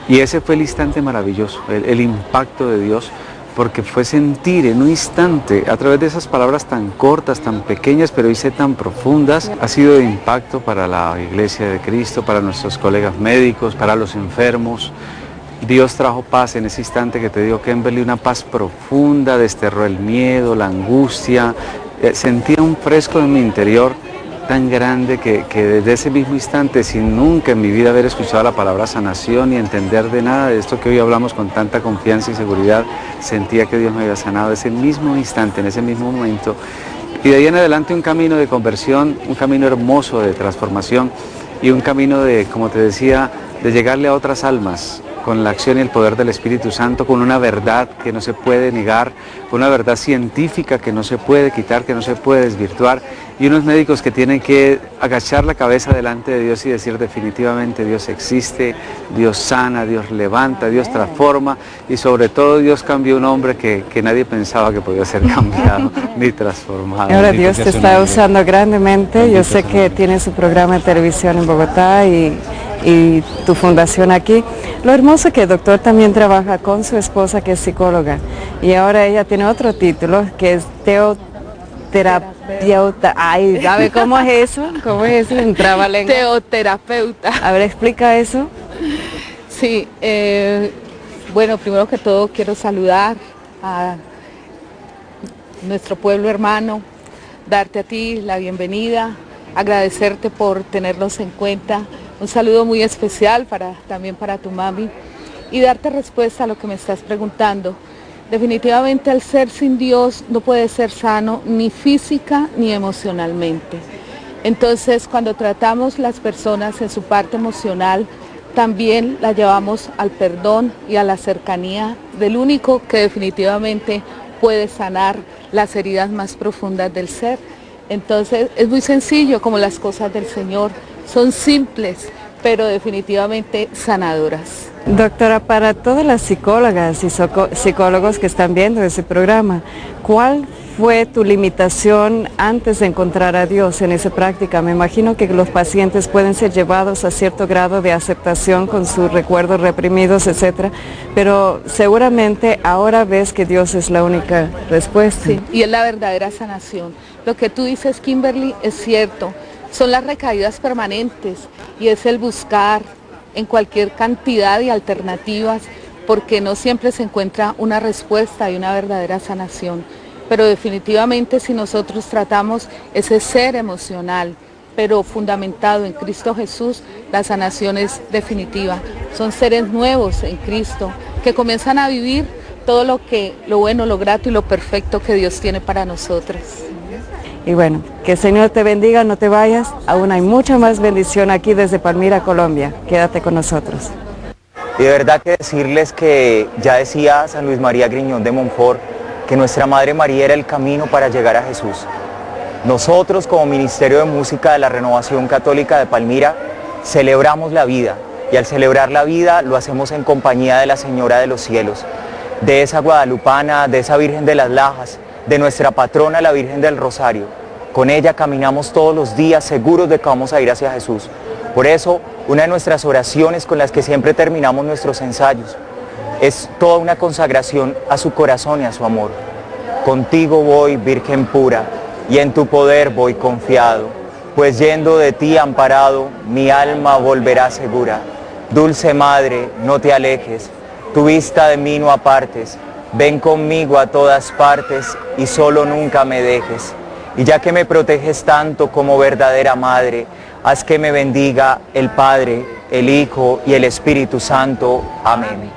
Speaker 10: Y ese fue el instante maravilloso, el impacto de Dios, porque fue sentir en un instante, a través de esas palabras tan cortas, tan pequeñas, pero hice tan profundas, ha sido de impacto para la Iglesia de Cristo, para nuestros colegas médicos, para los enfermos. Dios trajo paz en ese instante que te digo, Kimberly, una paz profunda, desterró el miedo, la angustia, sentía un fresco en mi interior tan grande que desde ese mismo instante, sin nunca en mi vida haber escuchado la palabra sanación ni entender de nada de esto que hoy hablamos con tanta confianza y seguridad, sentía que Dios me había sanado ese mismo instante, en ese mismo momento. Y de ahí en adelante un camino de conversión, un camino hermoso de transformación y un camino de, como te decía, de llegarle a otras almas con la acción y el poder del Espíritu Santo, con una verdad que no se puede negar, con una verdad científica que no se puede quitar, que no se puede desvirtuar, y unos médicos que tienen que agachar la cabeza delante de Dios y decir definitivamente Dios existe, Dios sana, Dios levanta, Dios transforma, y sobre todo Dios cambió un hombre que nadie pensaba que podía ser cambiado ni transformado.
Speaker 1: Ahora Dios te está usando grandemente. Yo sé que tiene su programa de televisión en Bogotá y tu fundación aquí. Lo hermoso es que el doctor también trabaja con su esposa, que es psicóloga, y ahora ella tiene otro título que es teoterapeuta. Ay, ¿sabe cómo es eso? ¿Cómo es eso? Entraba lengua.
Speaker 11: Teoterapeuta.
Speaker 1: A ver, explica eso.
Speaker 11: Sí, bueno, primero que todo quiero saludar a nuestro pueblo hermano, darte a ti la bienvenida, agradecerte por tenernos en cuenta. Un saludo muy especial también para tu mami y darte respuesta a lo que me estás preguntando. Definitivamente el ser sin Dios no puede ser sano ni física ni emocionalmente. Entonces cuando tratamos las personas en su parte emocional, también la llevamos al perdón y a la cercanía del único que definitivamente puede sanar las heridas más profundas del ser. Entonces es muy sencillo, como las cosas del Señor. Son simples, pero definitivamente sanadoras.
Speaker 1: Doctora, para todas las psicólogas y psicólogos que están viendo ese programa, ¿cuál fue tu limitación antes de encontrar a Dios en esa práctica? Me imagino que los pacientes pueden ser llevados a cierto grado de aceptación con sus recuerdos reprimidos, etcétera, pero seguramente ahora ves que Dios es la única respuesta.
Speaker 11: Sí, y es la verdadera sanación. Lo que tú dices, Kimberly, es cierto. Son las recaídas permanentes y es el buscar en cualquier cantidad de alternativas porque no siempre se encuentra una respuesta y una verdadera sanación. Pero definitivamente si nosotros tratamos ese ser emocional, pero fundamentado en Cristo Jesús, la sanación es definitiva. Son seres nuevos en Cristo que comienzan a vivir todo lo bueno, lo grato y lo perfecto que Dios tiene para nosotros.
Speaker 1: Y bueno, que el Señor te bendiga, no te vayas, aún hay mucha más bendición aquí desde Palmira, Colombia. Quédate con nosotros.
Speaker 8: Y de verdad que decirles que ya decía San Luis María Griñón de Montfort que nuestra Madre María era el camino para llegar a Jesús. Nosotros como Ministerio de Música de la Renovación Católica de Palmira celebramos la vida y al celebrar la vida lo hacemos en compañía de la Señora de los Cielos, de esa guadalupana, de esa Virgen de las Lajas, de nuestra patrona la Virgen del Rosario. Con ella caminamos todos los días seguros de que vamos a ir hacia Jesús. Por eso, una de nuestras oraciones con las que siempre terminamos nuestros ensayos es toda una consagración a su corazón y a su amor. Contigo voy, Virgen pura, y en tu poder voy confiado, pues yendo de ti amparado, mi alma volverá segura. Dulce Madre, no te alejes, tu vista de mí no apartes, ven conmigo a todas partes y solo nunca me dejes. Y ya que me proteges tanto como verdadera Madre, haz que me bendiga el Padre, el Hijo y el Espíritu Santo. Amén.